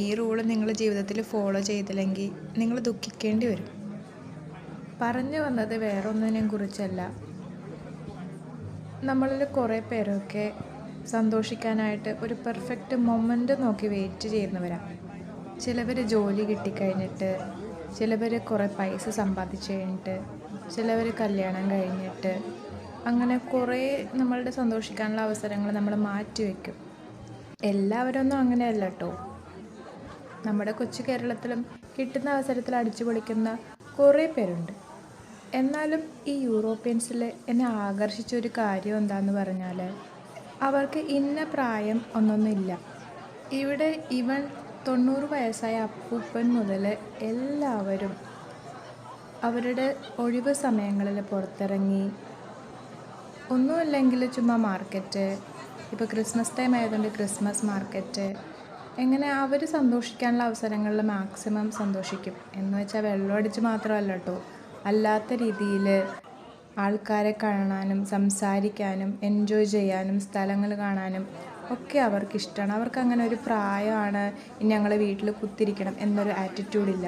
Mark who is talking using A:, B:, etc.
A: ഈ റൂള് നിങ്ങൾ ജീവിതത്തിൽ ഫോളോ ചെയ്തില്ലെങ്കിൽ നിങ്ങൾ ദുഃഖിക്കേണ്ടി വരും. പറഞ്ഞു വന്നത് വേറൊന്നിനെയും കുറിച്ചല്ല. നമ്മളിൽ കുറേ പേരൊക്കെ സന്തോഷിക്കാനായിട്ട് ഒരു പെർഫെക്റ്റ് മൊമെൻ്റ് നോക്കി വെയിറ്റ് ചെയ്യുന്നവരാണ്. ചിലവർ ജോലി കിട്ടിക്കഴിഞ്ഞിട്ട്, ചിലവർ കുറേ പൈസ സമ്പാദിച്ച് കഴിഞ്ഞിട്ട്, ചിലവർ കല്യാണം കഴിഞ്ഞിട്ട്, അങ്ങനെ കുറേ നമ്മളുടെ സന്തോഷിക്കാനുള്ള അവസരങ്ങൾ നമ്മൾ മാറ്റിവെക്കും. എല്ലാവരും ഒന്നും അങ്ങനെയല്ല കേട്ടോ. നമ്മുടെ കൊച്ചു കേരളത്തിലും കിട്ടുന്ന അവസരത്തിൽ അടിച്ചു പൊളിക്കുന്ന കുറേ പേരുണ്ട്. എന്നാലും ഈ യൂറോപ്യൻസിൽ എന്നെ ആകർഷിച്ചൊരു കാര്യം എന്താണെന്ന് പറഞ്ഞാൽ, അവർക്ക് ഇന്ന പ്രായം ഒന്നൊന്നുമില്ല. ഇവിടെ ഇവൻ 90 വയസ്സായ അപ്പൂപ്പൻ മുതൽ എല്ലാവരും അവരുടെ ഒഴിവ് സമയങ്ങളിൽ പുറത്തിറങ്ങി, ഒന്നുമില്ലെങ്കിൽ ചുമ്മാ മാർക്കറ്റ്, ഇപ്പോൾ ക്രിസ്മസ് ടൈം ആയതുകൊണ്ട് ക്രിസ്മസ് മാർക്കറ്റ്, എങ്ങനെ അവർ സന്തോഷിക്കാനുള്ള അവസരങ്ങളിൽ മാക്സിമം സന്തോഷിക്കും. എന്ന് വെച്ചാൽ വെള്ളമടിച്ച് മാത്രമല്ല കേട്ടോ, അല്ലാത്ത രീതിയിൽ ആൾക്കാരെ കാണാനും സംസാരിക്കാനും എൻജോയ് ചെയ്യാനും സ്ഥലങ്ങൾ കാണാനും ഒക്കെ അവർക്കിഷ്ടമാണ്. അവർക്ക് അങ്ങനെ ഒരു പ്രായമാണ് ഇനി ഞങ്ങളെ വീട്ടിൽ കുത്തിരിക്കണം എന്നൊരു ആറ്റിറ്റ്യൂഡില്ല.